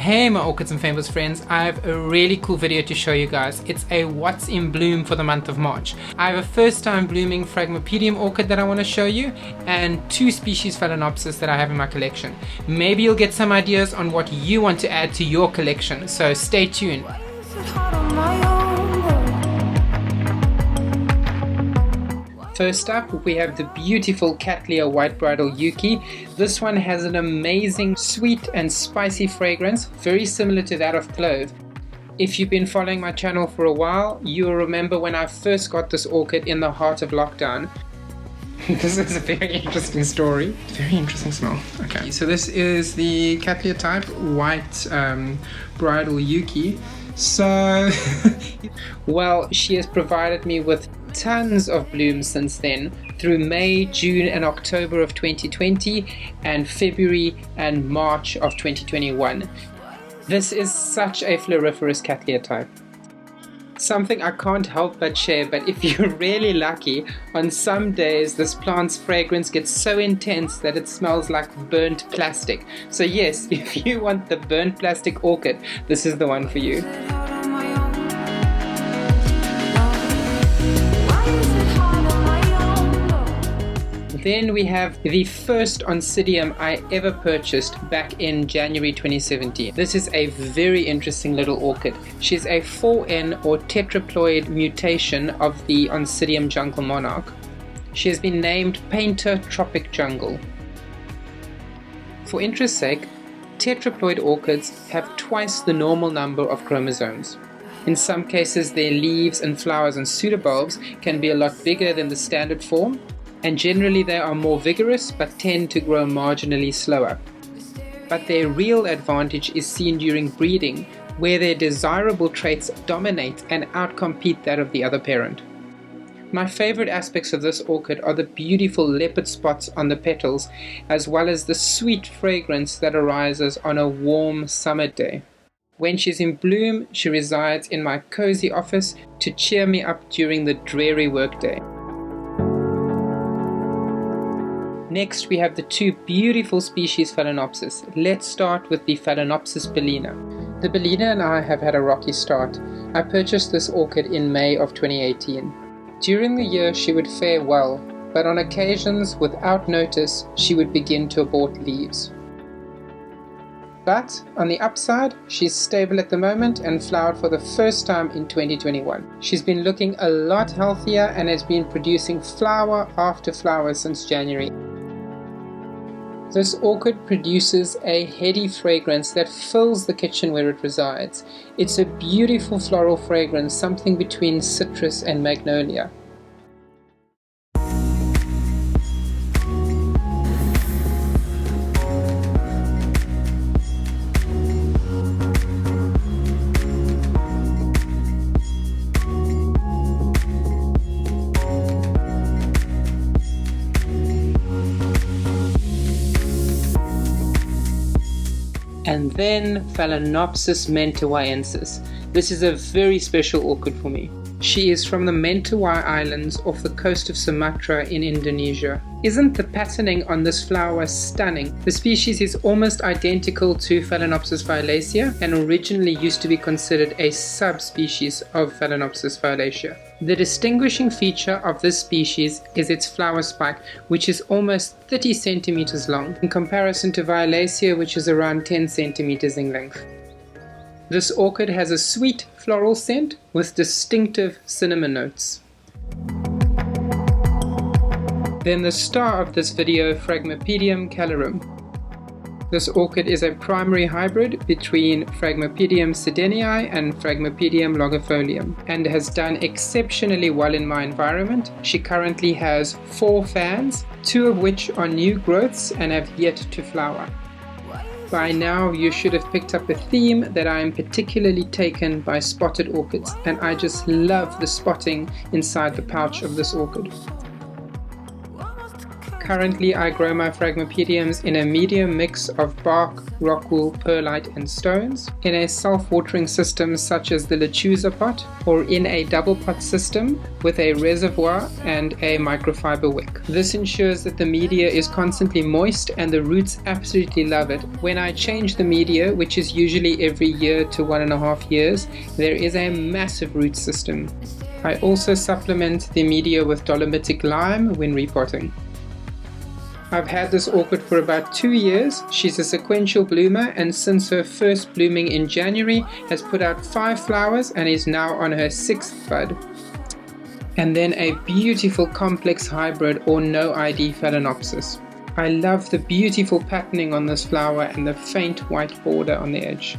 Hey my Orchids and Fynbos friends, I have a really cool video to show you guys. It's a what's in bloom for the month of March. I have a first time blooming Phragmipedium orchid that I want to show you and two species Phalaenopsis that I have in my collection. Maybe you'll get some ideas on what you want to add to your collection, so stay tuned. First up, we have the beautiful Cattlianthe white bridal Yuki. This one has an amazing sweet and spicy fragrance, very similar to that of clove. If you've been following my channel for a while, you'll remember when I first got this orchid in the heart of lockdown. This is a very interesting story. Very interesting smell. Okay, so this is the Cattlianthe type white bridal Yuki. So, well, she has provided me with tons of blooms since then, through May, June and October of 2020 and February and March of 2021. This is such a floriferous Cattlianthe type. Something I can't help but share, but if you're really lucky, on some days this plant's fragrance gets so intense that it smells like burnt plastic. So yes, if you want the burnt plastic orchid, this is the one for you. Then we have the first Oncidium I ever purchased back in January 2017. This is a very interesting little orchid. She's a 4N or tetraploid mutation of the Oncidium Jungle Monarch. She has been named Painter Tropic Jungle. For interest's sake, tetraploid orchids have twice the normal number of chromosomes. In some cases, their leaves and flowers and pseudobulbs can be a lot bigger than the standard form, and generally they are more vigorous but tend to grow marginally slower. But their real advantage is seen during breeding, where their desirable traits dominate and outcompete that of the other parent. My favorite aspects of this orchid are the beautiful leopard spots on the petals, as well as the sweet fragrance that arises on a warm summer day. When she's in bloom, she resides in my cozy office to cheer me up during the dreary workday. Next, we have the two beautiful species Phalaenopsis. Let's start with the Phalaenopsis bellina. The bellina and I have had a rocky start. I purchased this orchid in May of 2018. During the year she would fare well, but on occasions, without notice, she would begin to abort leaves. But on the upside, she's stable at the moment and flowered for the first time in 2021. She's been looking a lot healthier and has been producing flower after flower since January. This orchid produces a heady fragrance that fills the kitchen where it resides. It's a beautiful floral fragrance, something between citrus and magnolia. And then Phalaenopsis mentawaiensis. This is a very special orchid for me. She is from the Mentawai Islands off the coast of Sumatra in Indonesia. Isn't the patterning on this flower stunning? The species is almost identical to Phalaenopsis violacea and originally used to be considered a subspecies of Phalaenopsis violacea. The distinguishing feature of this species is its flower spike, which is almost 30 centimeters long, in comparison to violacea, which is around 10 centimeters in length. This orchid has a sweet floral scent with distinctive cinnamon notes. Then the star of this video, Phragmipedium Calurum. This orchid is a primary hybrid between Phragmipedium sedenii and Phragmipedium longifolium and has done exceptionally well in my environment. She currently has 4 fans, 2 of which are new growths and have yet to flower. By now you should have picked up a theme that I am particularly taken by spotted orchids, and I just love the spotting inside the pouch of this orchid. Currently I grow my Phragmipediums in a medium mix of bark, rockwool, perlite and stones, in a self-watering system such as the lechuza pot, or in a double pot system with a reservoir and a microfiber wick. This ensures that the media is constantly moist and the roots absolutely love it. When I change the media, which is usually every year to 1.5 years, there is a massive root system. I also supplement the media with dolomitic lime when repotting. I've had this orchid for about 2 years. She's a sequential bloomer, and since her first blooming in January has put out 5 flowers and is now on her 6th bud. And then a beautiful complex hybrid or no ID Phalaenopsis. I love the beautiful patterning on this flower and the faint white border on the edge.